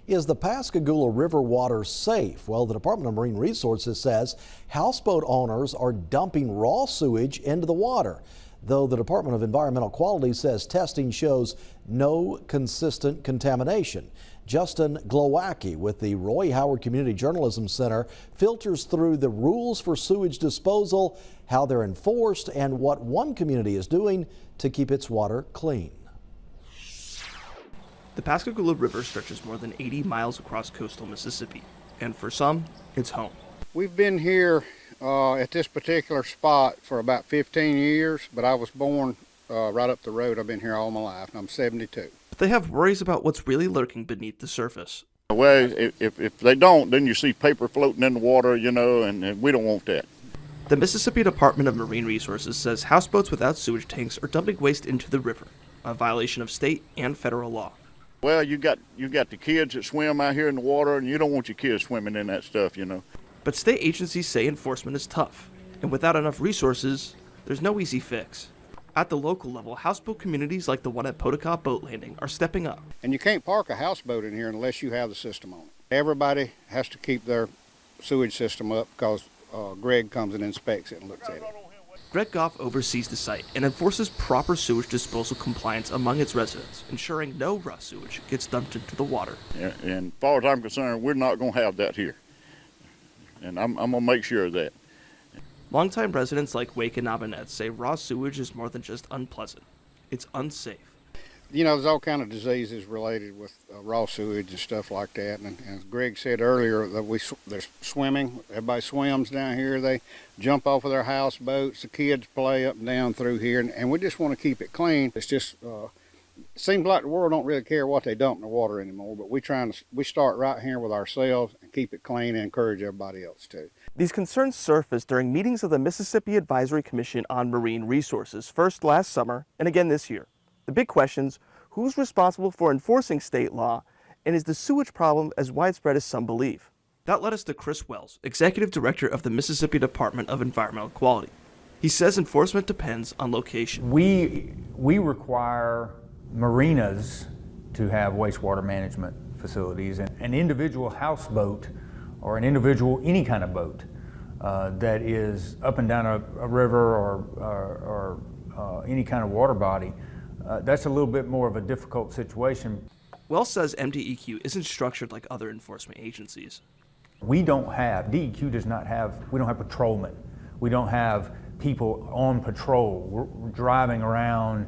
Is the Pascagoula River water safe? Well, the Department of Marine Resources says houseboat owners are dumping raw sewage into the water, though the Department of Environmental Quality says testing shows no consistent contamination. Justin Glowacki with the Roy Howard Community Journalism Center filters through the rules for sewage disposal, how they're enforced, and what one community is doing to keep its water clean. The Pascagoula River stretches more than 80 miles across coastal Mississippi, and for some, it's home. We've been here at this particular spot for about 15 years, but I was born right up the road. I've been here all my life, and I'm 72. But they have worries about what's really lurking beneath the surface. Well, if they don't, then you see paper floating in the water, you know, and we don't want that. The Mississippi Department of Marine Resources says houseboats without sewage tanks are dumping waste into the river, a violation of state and federal law. Well, you got the kids that swim out here in the water, and you don't want your kids swimming in that stuff, you know. But state agencies say enforcement is tough, and without enough resources, there's no easy fix. At the local level, houseboat communities like the one at Potomac Boat Landing are stepping up. And you can't park a houseboat in here unless you have the system on it. Everybody has to keep their sewage system up because Greg comes and inspects it and looks at it. Greg Goff oversees the site and enforces proper sewage disposal compliance among its residents, ensuring no raw sewage gets dumped into the water. And as far as I'm concerned, we're not going to have that here. And I'm going to make sure of that. Longtime residents like Wake and Nabonette say raw sewage is more than just unpleasant. It's unsafe. You know, there's all kind of diseases related with raw sewage and stuff like that. And as Greg said earlier, that there's swimming. Everybody swims down here. They jump off of their houseboats. The kids play up and down through here. And we just want to keep it clean. It's just, it seems like the world don't really care what they dump in the water anymore. But we start right here with ourselves and keep it clean and encourage everybody else too. These concerns surfaced during meetings of the Mississippi Advisory Commission on Marine Resources, first last summer and again this year. The big questions: who's responsible for enforcing state law, and is the sewage problem as widespread as some believe? That led us to Chris Wells, Executive Director of the Mississippi Department of Environmental Quality. He says enforcement depends on location. We require marinas to have wastewater management facilities, and an individual houseboat or an individual any kind of boat that is up and down a river or any kind of water body, that's a little bit more of a difficult situation. Wells says MDEQ isn't structured like other enforcement agencies. DEQ does not have, we don't have patrolmen. We don't have people on patrol. We're driving around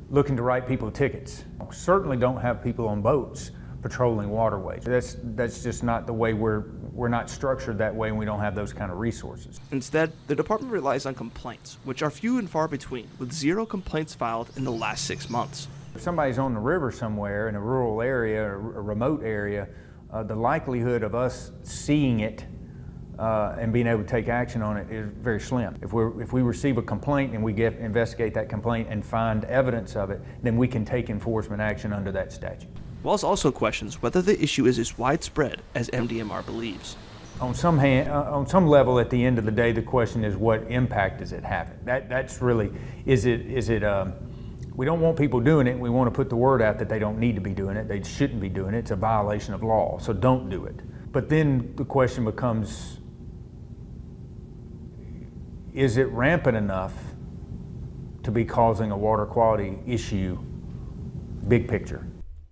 looking to write people tickets. We certainly don't have people on boats patrolling waterways. That's just not the way we're not structured that way, and we don't have those kind of resources. Instead, the department relies on complaints, which are few and far between, with 0 complaints filed in the last 6 months. If somebody's on the river somewhere in a rural area or a remote area, the likelihood of us seeing it and being able to take action on it is very slim. If we receive a complaint and we investigate that complaint and find evidence of it, then we can take enforcement action under that statute. Wells also questions whether the issue is as widespread as MDMR believes. On some level, at the end of the day, the question is, what impact does it have? That's really, we don't want people doing it. We want to put the word out that they don't need to be doing it. They shouldn't be doing it. It's a violation of law, so don't do it. But then the question becomes, is it rampant enough to be causing a water quality issue, big picture?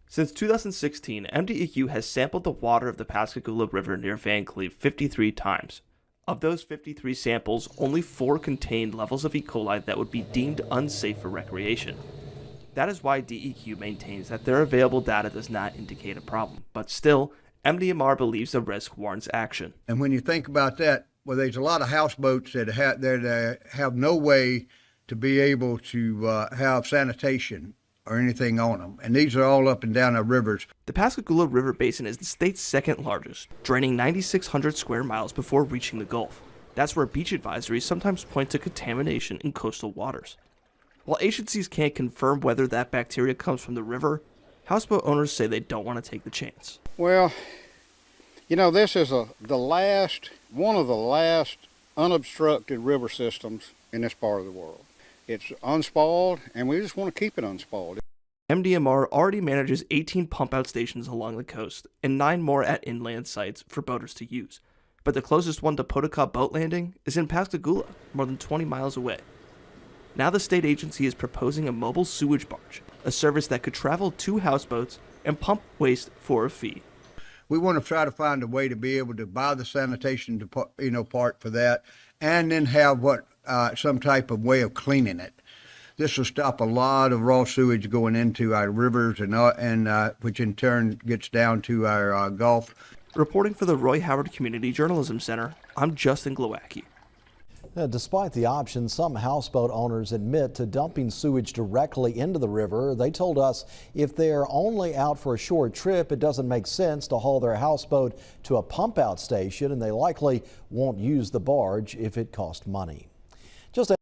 Since 2016, MDEQ has sampled the water of the Pascagoula River near Van Cleve 53 times. Of those 53 samples, only 4 contained levels of E. coli that would be deemed unsafe for recreation. That is why DEQ maintains that their available data does not indicate a problem. But still, MDMR believes the risk warrants action. And when you think about that, well, there's a lot of houseboats that have no way to be able to have sanitation or anything on them. And these are all up and down our rivers. The Pascagoula River Basin is the state's second largest, draining 9,600 square miles before reaching the Gulf. That's where beach advisories sometimes point to contamination in coastal waters. While agencies can't confirm whether that bacteria comes from the river, houseboat owners say they don't want to take the chance. Well, you know, this is one of the last unobstructed river systems in this part of the world. It's unspoiled, and we just want to keep it unspoiled. MDMR already manages 18 pump-out stations along the coast and 9 more at inland sites for boaters to use. But the closest one to Potoka Boat Landing is in Pascagoula, more than 20 miles away. Now the state agency is proposing a mobile sewage barge, a service that could travel 2 houseboats and pump waste for a fee. We want to try to find a way to be able to buy the sanitation, part for that, and then have some type of way of cleaning it. This will stop a lot of raw sewage going into our rivers and which in turn gets down to our Gulf. Reporting for the Roy Howard Community Journalism Center, I'm Justin Glowacki. Despite the option, some houseboat owners admit to dumping sewage directly into the river. They told us if they're only out for a short trip, it doesn't make sense to haul their houseboat to a pump-out station, and they likely won't use the barge if it costs money. Just